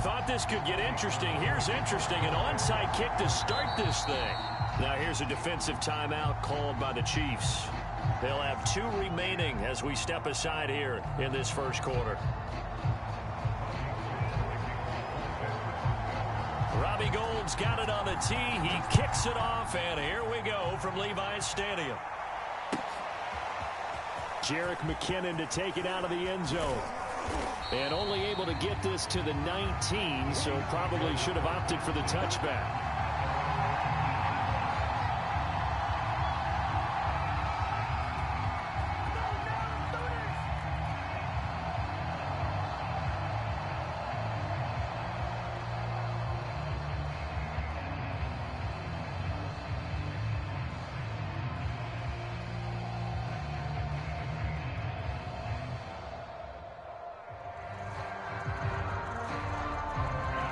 thought this could get interesting. Here's interesting. An onside kick to start this thing. Now here's a defensive timeout called by the Chiefs. They'll have 2 remaining as we step aside here in this first quarter. Robbie Gould's got it on the tee. He kicks it off, and here we go from Levi's Stadium. Jerick McKinnon to take it out of the end zone. And only able to get this to the 19, so probably should have opted for the touchback.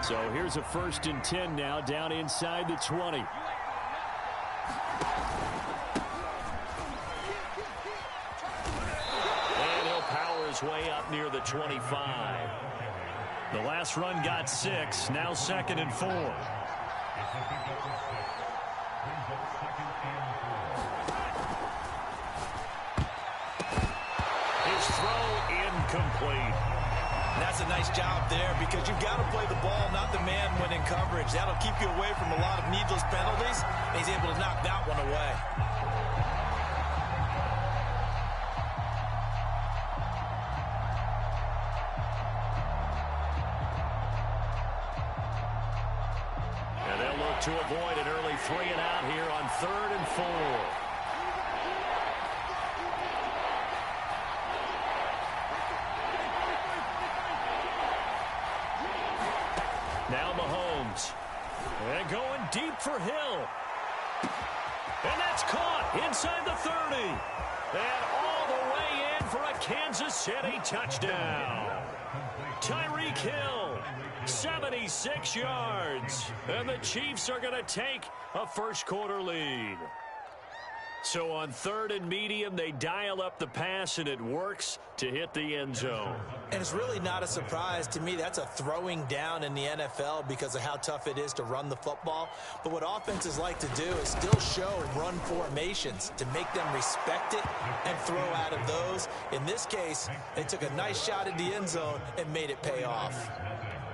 So here's a 1st and 10 now, down inside the 20. And he'll power his way up near the 25. The last run got 6, now 2nd and 4. His throw incomplete. That's a nice job there because you've got to play the ball, not the man when in coverage. That'll keep you away from a lot of needless penalties, and he's able to knock that one away. And they'll look to avoid an early 3 and out here on 3rd and 4. Now Mahomes. And going deep for Hill. And that's caught inside the 30. And all the way in for a Kansas City touchdown. Tyreek Hill, 76 yards. And the Chiefs are going to take a first quarter lead. So on 3rd and medium, they dial up the pass, and it works to hit the end zone. And it's really not a surprise to me. That's a throwing down in the NFL because of how tough it is to run the football. But what offenses like to do is still show run formations to make them respect it and throw out of those. In this case, they took a nice shot at the end zone and made it pay off.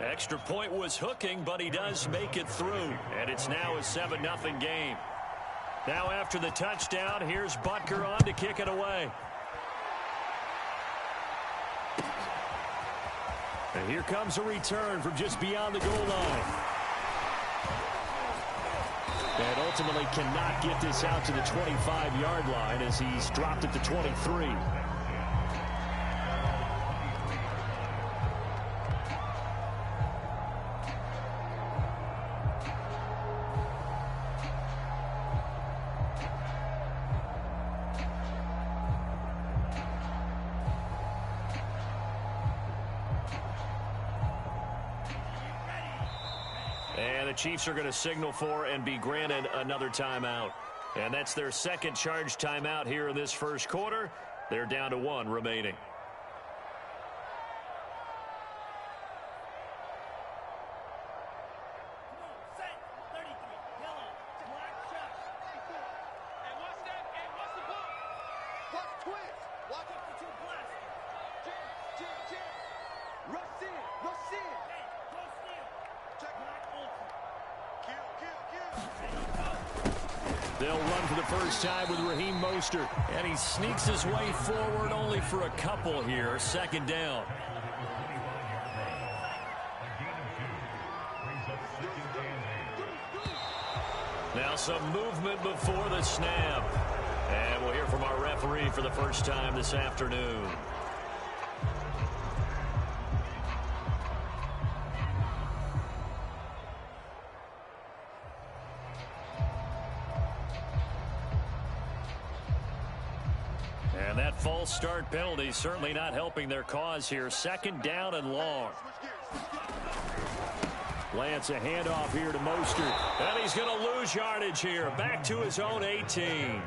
Extra point was hooking, but he does make it through. And it's now a 7-0 game. Now after the touchdown, here's Butker on to kick it away. And here comes a return from just beyond the goal line. And ultimately cannot get this out to the 25-yard line as he's dropped at the 23. And the Chiefs are going to signal for and be granted another timeout. And that's their 2nd charge timeout here in this first quarter. They're down to 1 remaining. They'll run for the first time with Raheem Mostert. And he sneaks his way forward only for a couple here. 2nd down. Now some movement before the snap. And we'll hear from our referee for the first time this afternoon. And that false start penalty certainly not helping their cause here. 2nd down and long. Lance a handoff here to Mostert. And he's going to lose yardage here. Back to his own 18.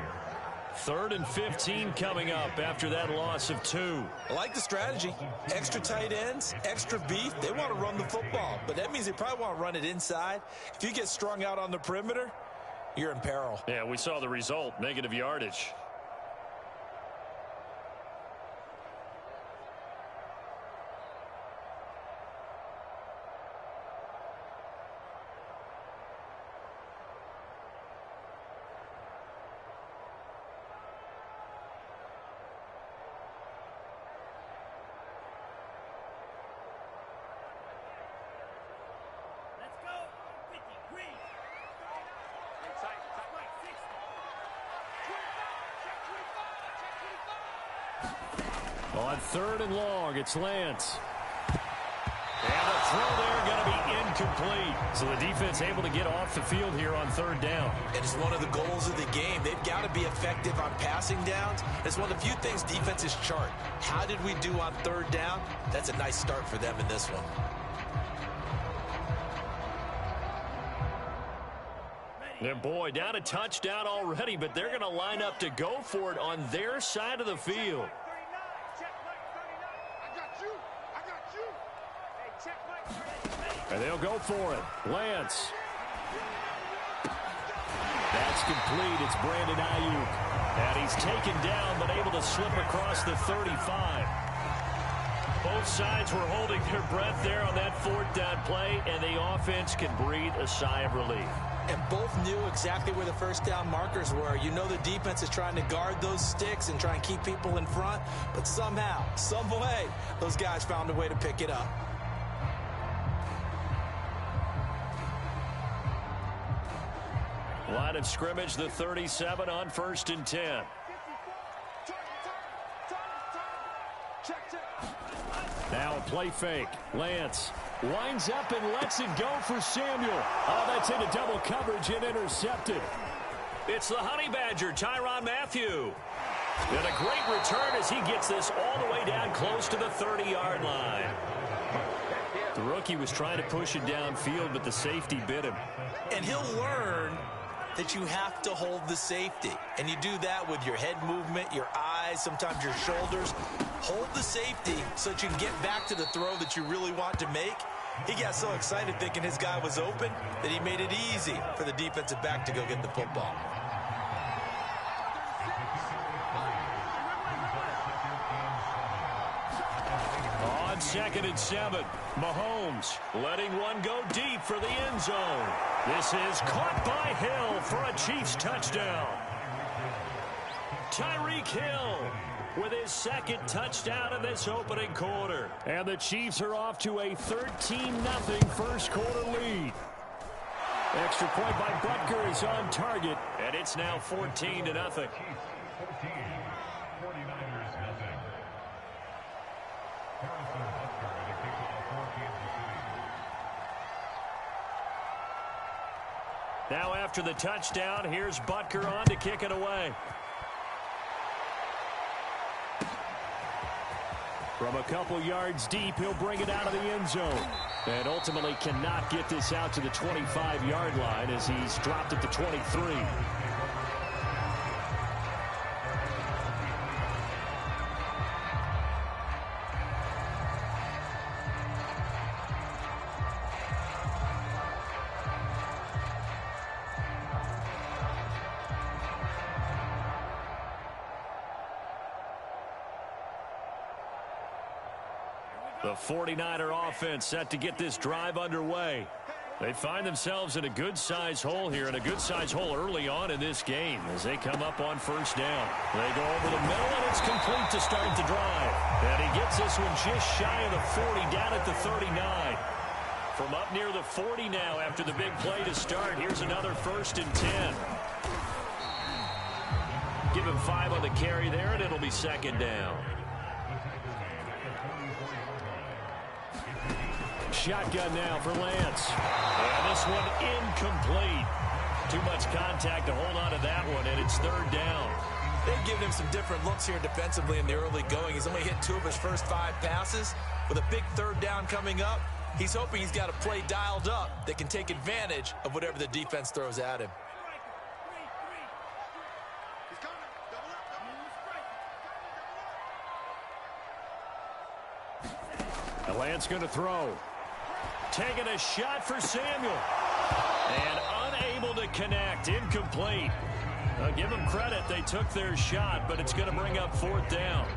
3rd and 15 coming up after that loss of 2. I like the strategy. Extra tight ends, extra beef. They want to run the football, but that means they probably want to run it inside. If you get strung out on the perimeter, you're in peril. Yeah, we saw the result, negative yardage. On 3rd and long, it's Lance. And the throw there going to be incomplete. So the defense able to get off the field here on 3rd down. And it's one of the goals of the game. They've got to be effective on passing downs. It's one of the few things defenses chart. How did we do on 3rd down? That's a nice start for them in this one. And boy, down a touchdown already, but they're going to line up to go for it on their side of the field. And they'll go for it. Lance. That's complete. It's Brandon Ayuk. And he's taken down, but able to slip across the 35. Both sides were holding their breath there on that 4th down play, and the offense can breathe a sigh of relief. And both knew exactly where the 1st down markers were. You know the defense is trying to guard those sticks and try and keep people in front, but somehow, some way, those guys found a way to pick it up. Line of scrimmage, the 37 on 1st and 10. Now a play fake. Lance winds up and lets it go for Samuel. Oh, that's into double coverage and intercepted. It's the Honey Badger, Tyrann Mathieu. And a great return as he gets this all the way down close to the 30-yard line. The rookie was trying to push it downfield, but the safety bit him. And he'll learn that you have to hold the safety. And you do that with your head movement, your eyes, sometimes your shoulders. Hold the safety so that you can get back to the throw that you really want to make. He got so excited thinking his guy was open that he made it easy for the defensive back to go get the football. On 2nd and 7, Mahomes letting one go deep for the end zone. This is caught by Hill for a Chiefs touchdown. Tyreek Hill with his 2nd touchdown in this opening quarter. And the Chiefs are off to a 13-0 1st quarter lead. Extra point by Butker is on target, and it's now 14-0. Now after the touchdown, here's Butker on to kick it away. From a couple yards deep, he'll bring it out of the end zone. And ultimately cannot get this out to the 25-yard line as he's dropped at the 23. The 49er offense set to get this drive underway. They find themselves in a good-sized hole here, and a good-sized hole early on in this game as they come up on 1st down. They go over the middle, and it's complete to start the drive. And he gets this one just shy of the 40, down at the 39. From up near the 40 now after the big play to start. Here's another 1st and 10. Give him 5 on the carry there, and it'll be 2nd down. Shotgun now for Lance. And this one incomplete. Too much contact to hold on to that one, and it's 3rd down. They've given him some different looks here defensively in the early going. He's only hit 2 of his first 5 passes. With a big 3rd down coming up, he's hoping he's got a play dialed up that can take advantage of whatever the defense throws at him. Lance going to throw. Taking a shot for Samuel. And unable to connect. Incomplete. Give them credit. They took their shot, but it's going to bring up 4th down.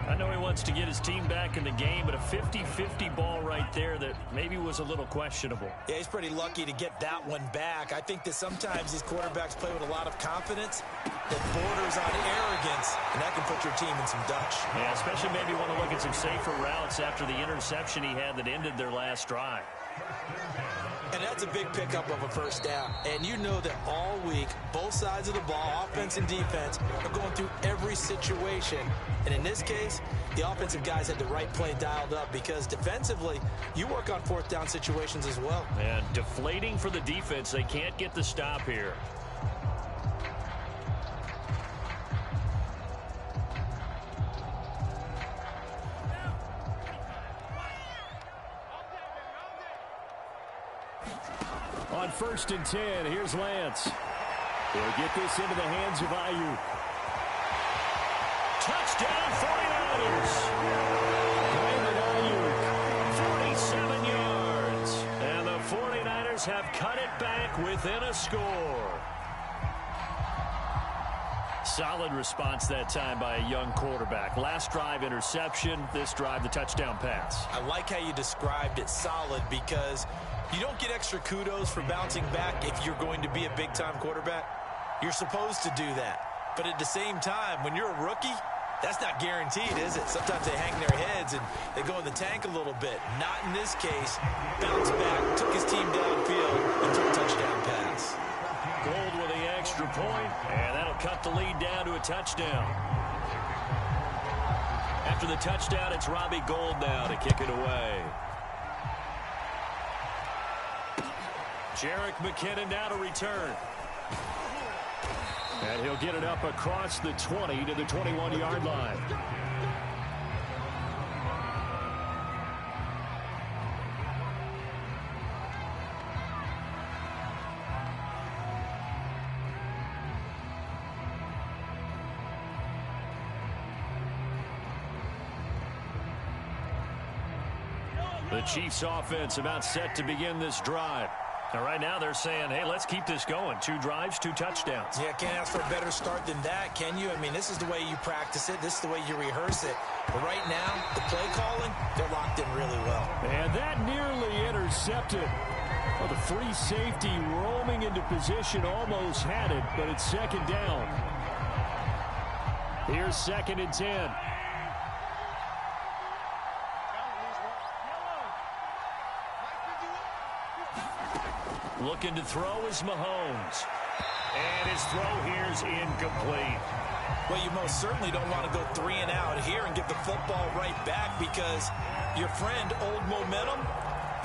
I know he wants to get his team back in the game, but a 50-50 ball right there that maybe was a little questionable. Yeah, he's pretty lucky to get that one back. I think that sometimes these quarterbacks play with a lot of confidence that borders on arrogance, and that can put your team in some Dutch. Yeah, especially maybe want to look at some safer routes after the interception he had that ended their last drive. And that's a big pickup of a 1st down. And you know that all week, both sides of the ball, offense and defense, are going through every situation. And in this case, the offensive guys had the right play dialed up because defensively, you work on 4th down situations as well. And deflating for the defense. They can't get the stop here. On 1st and 10, here's Lance. They'll get this into the hands of Ayuk. Touchdown, 49ers. Brandon Ayuk, 47 yards. And the 49ers have cut it back within a score. Solid response that time by a young quarterback. Last drive, interception. This drive, the touchdown pass. I like how you described it, solid, because you don't get extra kudos for bouncing back if you're going to be a big-time quarterback. You're supposed to do that. But at the same time, when you're a rookie, that's not guaranteed, is it? Sometimes they hang their heads and they go in the tank a little bit. Not in this case. Bounced back, took his team downfield, and took a touchdown pass. Gold with the extra point, and that'll cut the lead down to a touchdown. After the touchdown, it's Robbie Gould now to kick it away. Jerick McKinnon now to return. And he'll get it up across the 20 to the 21-yard line. The Chiefs offense about set to begin this drive. And right now they're saying, hey, let's keep this going. 2 drives, 2 touchdowns. Yeah, can't ask for a better start than that, can you? I mean, this is the way you practice it. This is the way you rehearse it. But right now, the play calling, they're locked in really well. And that nearly intercepted. Well, the free safety roaming into position almost had it, but it's 2nd down. Here's 2nd and 10. Looking to throw is Mahomes. And his throw here is incomplete. Well, you most certainly don't want to go 3 and out here and give the football right back because your friend, Old Momentum,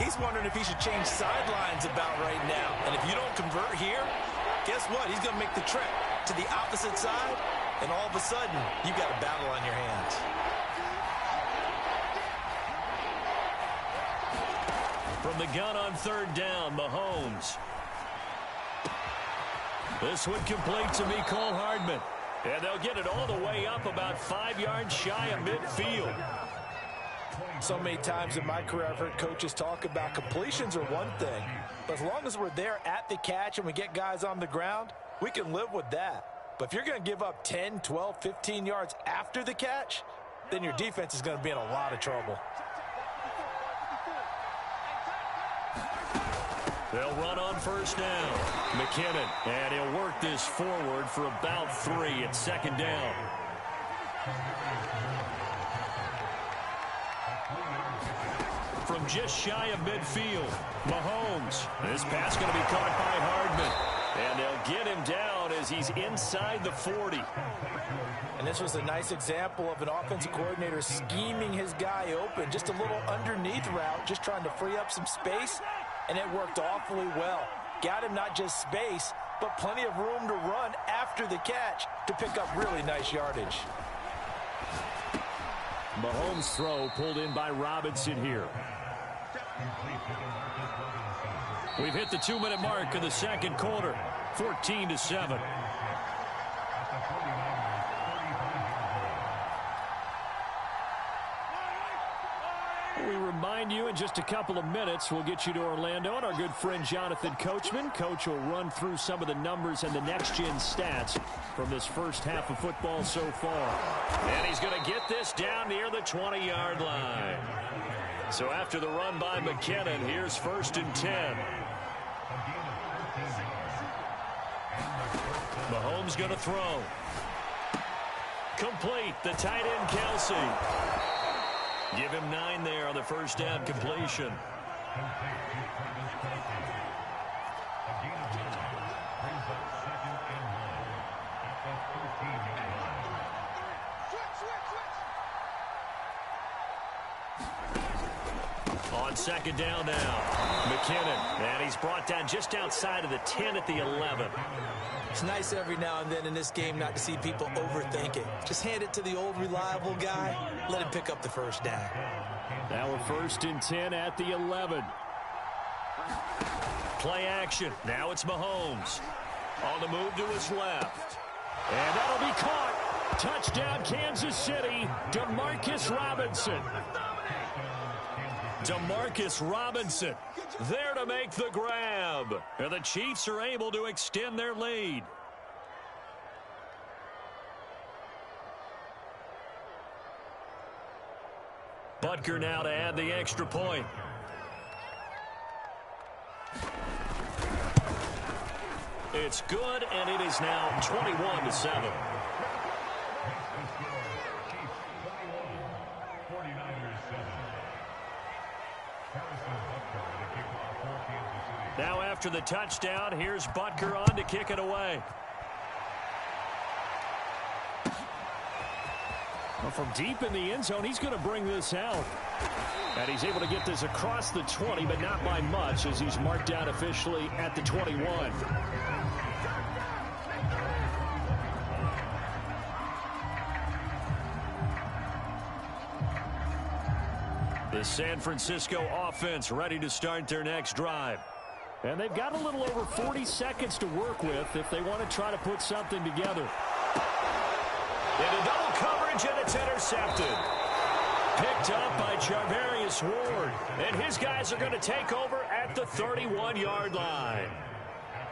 he's wondering if he should change sidelines about right now. And if you don't convert here, guess what? He's going to make the trek to the opposite side, and all of a sudden, you've got a battle on your hands. From the gun on 3rd down, Mahomes. This one complete to Mecole Hardman. And they'll get it all the way up about 5 yards shy of midfield. So many times in my career I've heard coaches talk about completions are one thing. But as long as we're there at the catch and we get guys on the ground, we can live with that. But if you're going to give up 10, 12, 15 yards after the catch, then your defense is going to be in a lot of trouble. They'll run on 1st down. McKinnon, and he'll work this forward for about 3 at 2nd down. From just shy of midfield, Mahomes. This pass going to be caught by Hardman. And they'll get him down as he's inside the 40. And this was a nice example of an offensive coordinator scheming his guy open. Just a little underneath route, just trying to free up some space. And it worked awfully well. Got him not just space, but plenty of room to run after the catch to pick up really nice yardage. Mahomes' throw pulled in by Robinson here. We've hit the 2-minute mark of the 2nd quarter. 14-7. We remind behind you in just a couple of minutes. We'll get you to Orlando and our good friend Jonathan Coachman. Coach will run through some of the numbers and the next-gen stats from this first half of football so far. And he's going to get this down near the 20-yard line. So after the run by McKinnon, here's 1st and 10. Mahomes going to throw. Complete. The tight end, Kelsey. Give him 9 there on the first down completion. On 2nd down now, McKinnon. And he's brought down just outside of the 10 at the 11. It's nice every now and then in this game not to see people overthink it. Just hand it to the old reliable guy. Let him pick up the first down. Now we're 1st and 10 at the 11. Play action. Now it's Mahomes. On the move to his left. And that'll be caught. Touchdown, Kansas City. Demarcus Robinson. Demarcus Robinson there to make the grab. And the Chiefs are able to extend their lead. Butker now to add the extra point. It's good, and it is now 21-7. Now after the touchdown, here's Butker on to kick it away. Well, from deep in the end zone, he's going to bring this out. And he's able to get this across the 20, but not by much, as he's marked down officially at the 21. The San Francisco offense ready to start their next drive. And they've got a little over 40 seconds to work with if they want to try to put something together. Into double coverage, and it's intercepted. Picked up by Charvarius Ward. And his guys are going to take over at the 31-yard line.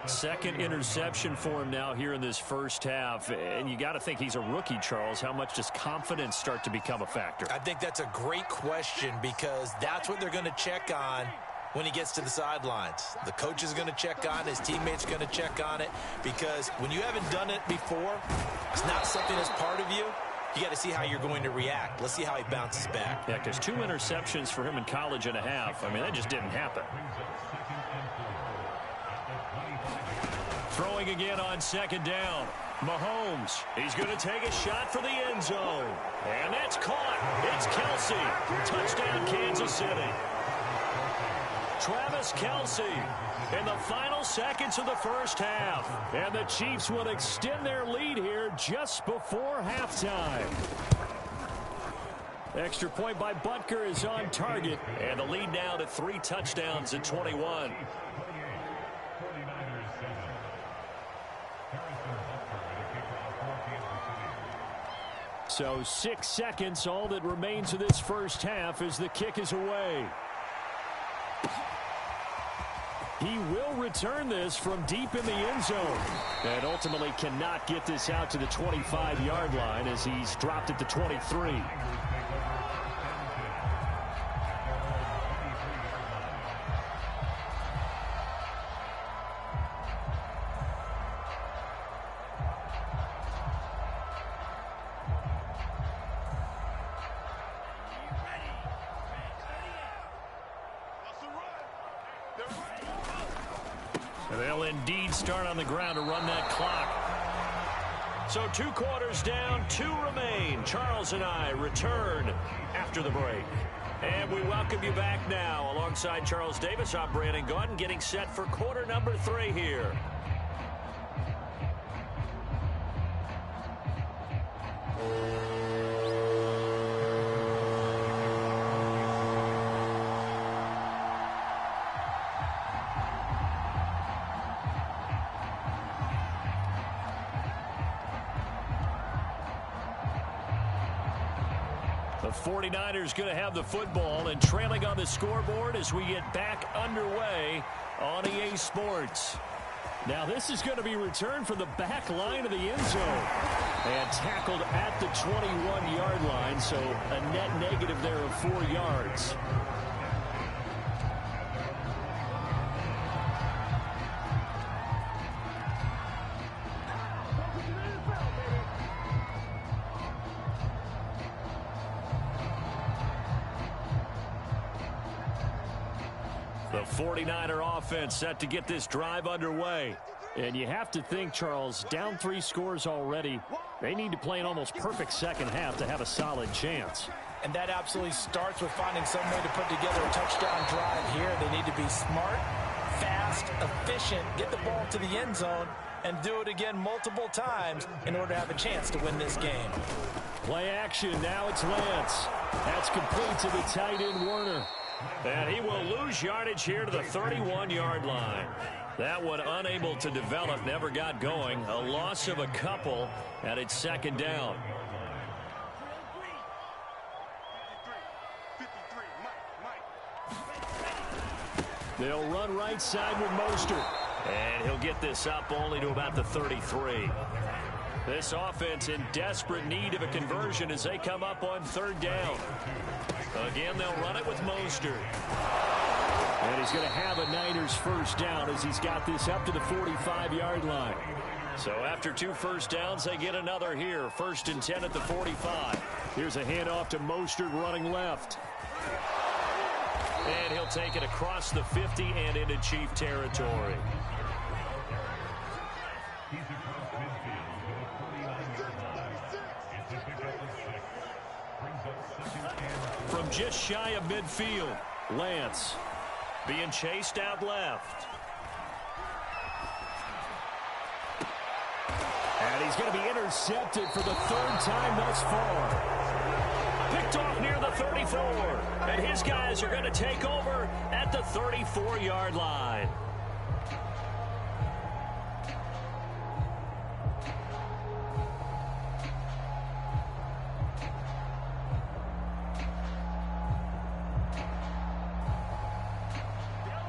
Second interception for him now here in this first half. And you got to think he's a rookie, Charles. How much does confidence start to become a factor? I think that's a great question, because that's what they're going to check on when he gets to the sidelines. The coach is going to check on it. His teammates are going to check on it, because when you haven't done it before, it's not something that's part of you. You got to see how you're going to react. Let's see how he bounces back. Yeah, because 2 interceptions for him in college and a half. I mean, that just didn't happen. Throwing again on 2nd down. Mahomes, he's going to take a shot for the end zone. And that's caught. It's Kelsey. Touchdown, Kansas City. Travis Kelsey in the final seconds of the first half. And the Chiefs will extend their lead here just before halftime. Extra point by Butker is on target. And the lead now to 3 touchdowns at 21. So 6 seconds, all that remains of this first half as the kick is away. He will return this from deep in the end zone. And ultimately cannot get this out to the 25-yard line as he's dropped at the 23. They'll indeed start on the ground to run that clock. So 2 quarters down, 2 remain. Charles and I return after the break. And we welcome you back now. Alongside Charles Davis, I'm Brandon Gaudin, getting set for quarter number 3 here. 49ers going to have the football and trailing on the scoreboard as we get back underway on EA Sports. Now this is going to be returned from the back line of the end zone and tackled at the 21-yard line, so a net negative there of 4 yards. The 49er offense set to get this drive underway. And you have to think, Charles, down 3 scores already. They need to play an almost perfect second half to have a solid chance. And that absolutely starts with finding some way to put together a touchdown drive here. They need to be smart, fast, efficient, get the ball to the end zone, and do it again multiple times in order to have a chance to win this game. Play action. Now it's Lance. That's complete to the tight end, Werner. And he will lose yardage here to the 31-yard line. That one unable to develop, never got going. A loss of a couple, and it's second down. They'll run right side with Mostert. And he'll get this up only to about the 33. This offense in desperate need of a conversion as they come up on third down. Again, they'll run it with Mostert. And he's going to have a Niners first down as he's got this up to the 45-yard line. So after 2 first downs, they get another here. 1st and 10 at the 45. Here's a handoff to Mostert running left. And he'll take it across the 50 and into Chief territory. From just shy of midfield, Lance being chased out left. And he's going to be intercepted for the 3rd time thus far. Picked off near the 34. And his guys are going to take over at the 34-yard line.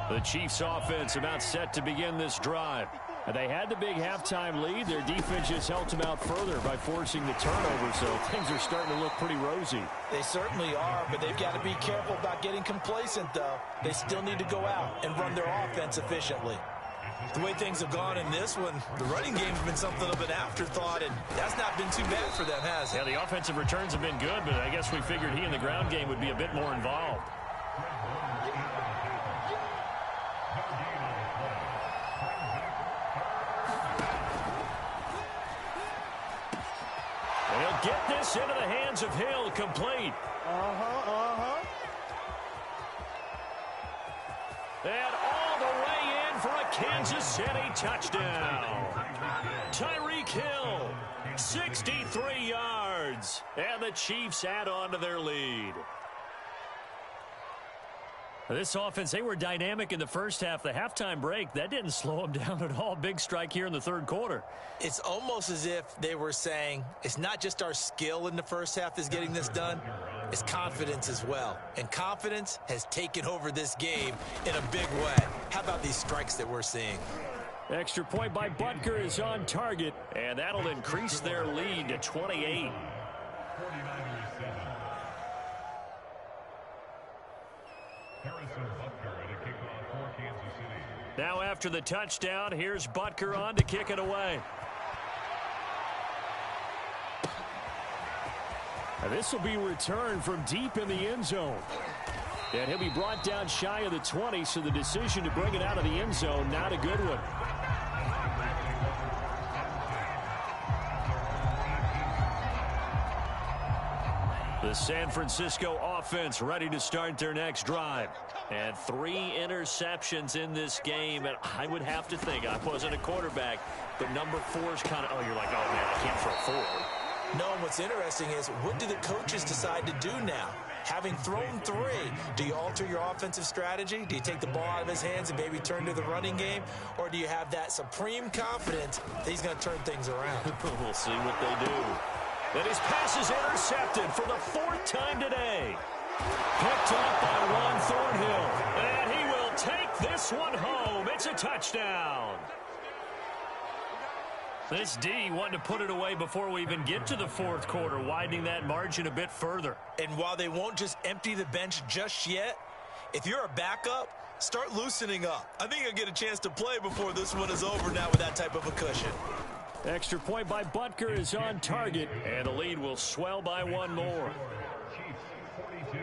The Chiefs offense about set to begin this drive. And they had the big halftime lead. Their defense just helped them out further by forcing the turnover, so things are starting to look pretty rosy. They certainly are, but they've got to be careful about getting complacent, though. They still need to go out and run their offense efficiently. The way things have gone in this one, the running game's been something of an afterthought, and that's not been too bad for them, has it? Yeah, the offensive returns have been good, but I guess we figured he in the ground game would be a bit more involved. Get this into the hands of Hill, complete. And all the way in for a Kansas City touchdown. Tyreek Hill, 63 yards. And the Chiefs add on to their lead. This offense, they were dynamic in the first half. The halftime break, that didn't slow them down at all. Big strike here in the 3rd quarter. It's almost as if they were saying, it's not just our skill in the first half that's getting this done, it's confidence as well. And confidence has taken over this game in a big way. How about these strikes that we're seeing? Extra point by Butker is on target, and that'll increase their lead to 28. Now after the touchdown, here's Butker on to kick it away. And this will be returned from deep in the end zone. And he'll be brought down shy of the 20, so the decision to bring it out of the end zone, not a good one. The San Francisco offense ready to start their next drive. And 3 interceptions in this game. And I would have to think, I wasn't a quarterback, but number 4 is kind of, oh, you're like, oh, man, I can't throw 4. No, what's interesting is, what do the coaches decide to do now? Having thrown 3, do you alter your offensive strategy? Do you take the ball out of his hands and maybe turn to the running game? Or do you have that supreme confidence that he's going to turn things around? We'll see what they do. And his pass is intercepted for the 4th time today. Picked up by Juan Thornhill. And he will take this one home. It's a touchdown. This D wanted to put it away before we even get to the 4th quarter, widening that margin a bit further. And while they won't just empty the bench just yet, if you're a backup, start loosening up. I think you'll get a chance to play before this one is over now with that type of a cushion. Extra point by Butker is on target, and the lead will swell by one more. Chiefs 42,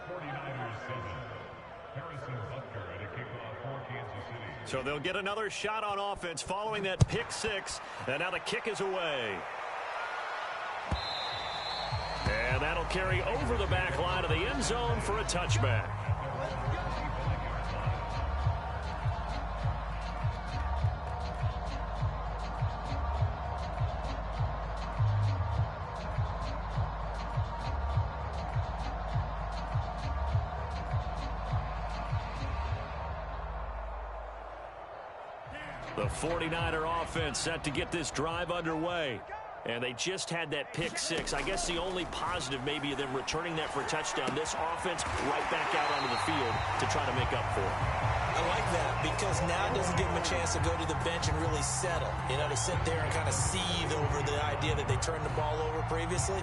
49ers 7. Harrison Butker at a kickoff for Kansas City. So they'll get another shot on offense following that pick six, and now the kick is away. And that'll carry over the back line of the end zone for a touchback. The 49er offense set to get this drive underway. And they just had that pick six. I guess the only positive maybe of them returning that for a touchdown. This offense right back out onto the field to try to make up for it. I like that because now it doesn't give them a chance to go to the bench and really settle. You know, to sit there and kind of seethe over the idea that they turned the ball over previously.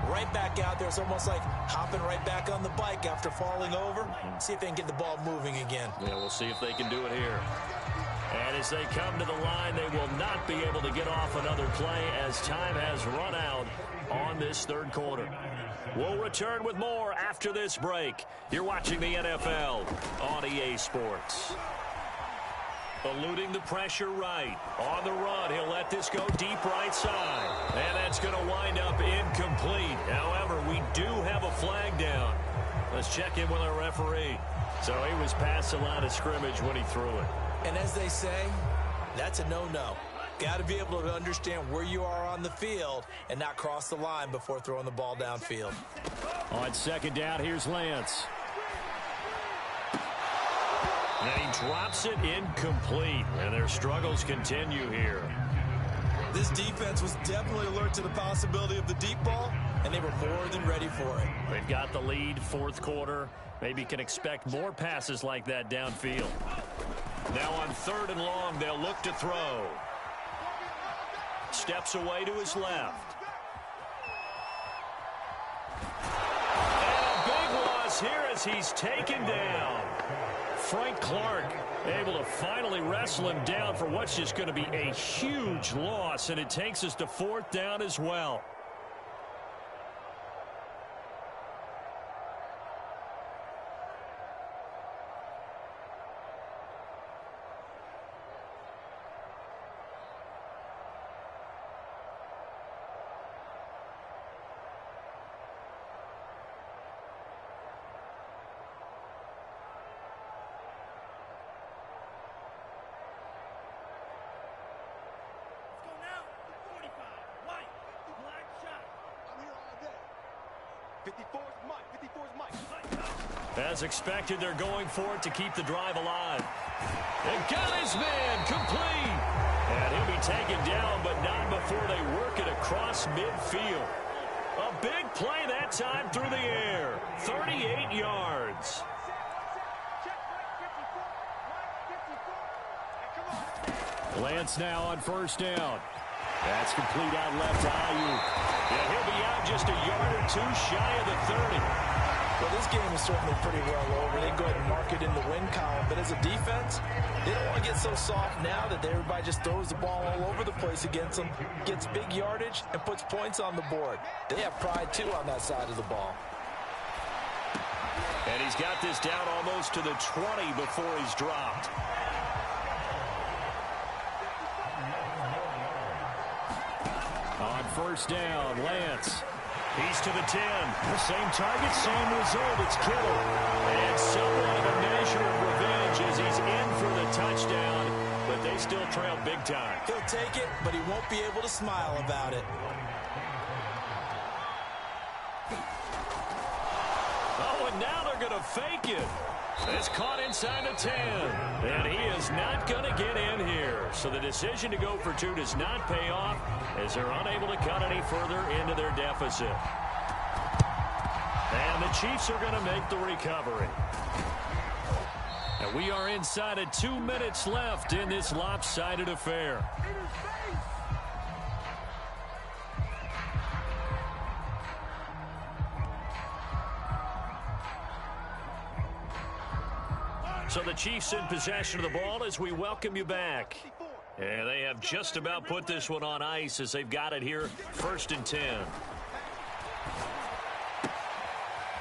Right back out there. It's almost like hopping right back on the bike after falling over. See if they can get the ball moving again. Yeah, we'll see if they can do it here. And as they come to the line, they will not be able to get off another play as time has run out on this 3rd quarter. We'll return with more after this break. You're watching the NFL on EA Sports. Eluding the pressure right. On the run, he'll let this go deep right side. And that's going to wind up incomplete. However, we do have a flag down. Let's check in with our referee. So he was past the line of scrimmage when he threw it. And as they say, that's a no-no. Got to be able to understand where you are on the field and not cross the line before throwing the ball downfield. On 2nd down, here's Lance. And he drops it incomplete. And their struggles continue here. This defense was definitely alert to the possibility of the deep ball, and they were more than ready for it. They've got the lead, 4th quarter. Maybe can expect more passes like that downfield. Now on 3rd and long, they'll look to throw. Steps away to his left. And a big loss here as he's taken down. Frank Clark able to finally wrestle him down for what's just going to be a huge loss, and it takes us to 4th down as well. As expected, they're going for it to keep the drive alive. And got his man complete. And he'll be taken down, but not before they work it across midfield. A big play that time through the air. 38 yards. Lance now on 1st down. That's complete out left to Ayuk. And he'll be out just a yard or two shy of the 30. Well, this game is certainly pretty well over. They go ahead and mark it in the win column. But as a defense, they don't want to get so soft now that everybody just throws the ball all over the place against them, gets big yardage, and puts points on the board. They have pride, too, on that side of the ball. And he's got this down almost to the 20 before he's dropped. On 1st down, Lance. He's to the 10. The same target, same result. It's Kittle. And somewhat of a measure of revenge as he's in for the touchdown. But they still trail big time. He'll take it, but he won't be able to smile about it. Oh, and now they're going to fake it. It's caught inside the 10. And he is not going to get in here. So the decision to go for two does not pay off as they're unable to cut any further into their deficit. And the Chiefs are going to make the recovery. And we are inside of 2 minutes left in this lopsided affair. So the Chiefs in possession of the ball as we welcome you back. And they have just about put this one on ice as they've got it here, 1st and 10.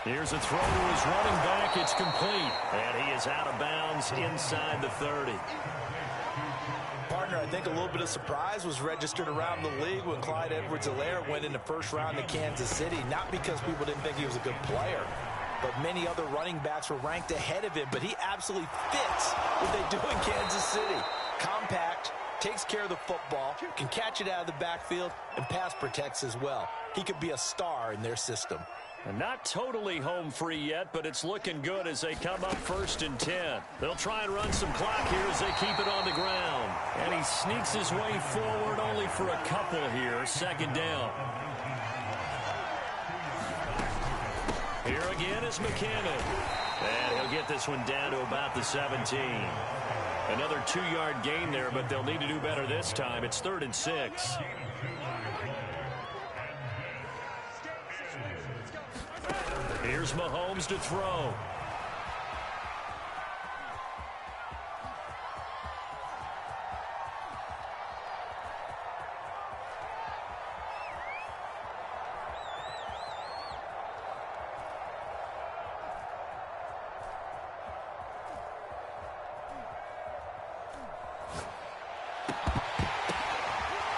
Here's a throw to his running back. It's complete. And he is out of bounds inside the 30. Partner, I think a little bit of surprise was registered around the league when Clyde Edwards-Helaire went in the first round to Kansas City. Not because people didn't think he was a good player, but many other running backs were ranked ahead of him. But he absolutely fits what they do in Kansas City. Compact, takes care of the football, can catch it out of the backfield, and pass protects as well. He could be a star in their system. And not totally home free yet, but it's looking good as they come up 1st and 10. They'll try and run some clock here as they keep it on the ground. And he sneaks his way forward only for a couple here. 2nd down. Here again is McKinnon. And he'll get this one down to about the 17. Another 2-yard gain there, but they'll need to do better this time. It's 3rd and 6. Here's Mahomes to throw.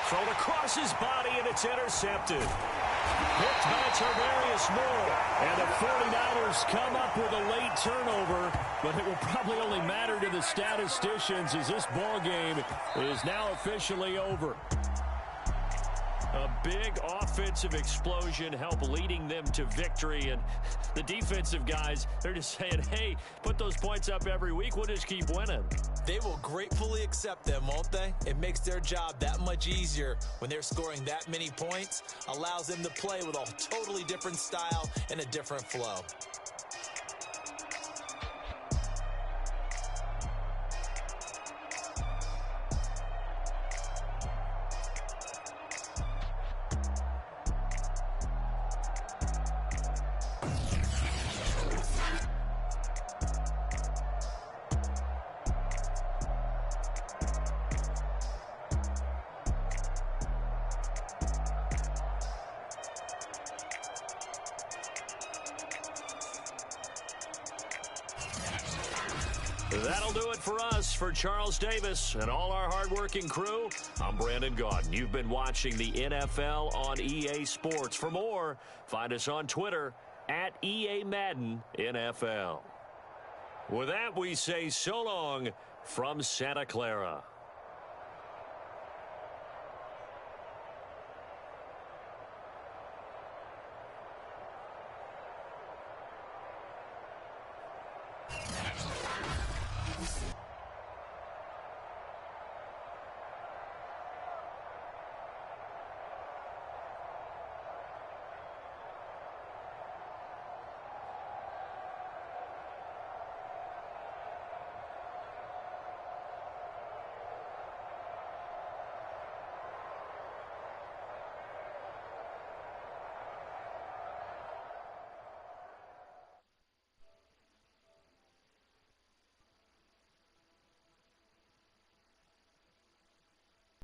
Thrown across his body, and it's intercepted. Picked by Tarvarius Moore. And the 49ers come up with a late turnover, but it will probably only matter to the statisticians as this ball game is now officially over. A big offensive explosion helped leading them to victory, and the defensive guys, they're just saying, hey, put those points up every week, we'll just keep winning. They will gratefully accept them, won't they? It makes their job that much easier when they're scoring that many points, allows them to play with a totally different style and a different flow. That'll do it for us. For Charles Davis and all our hardworking crew, I'm Brandon Gaudin. You've been watching the NFL on EA Sports. For more, find us on Twitter at EA Madden NFL. With that, we say so long from Santa Clara.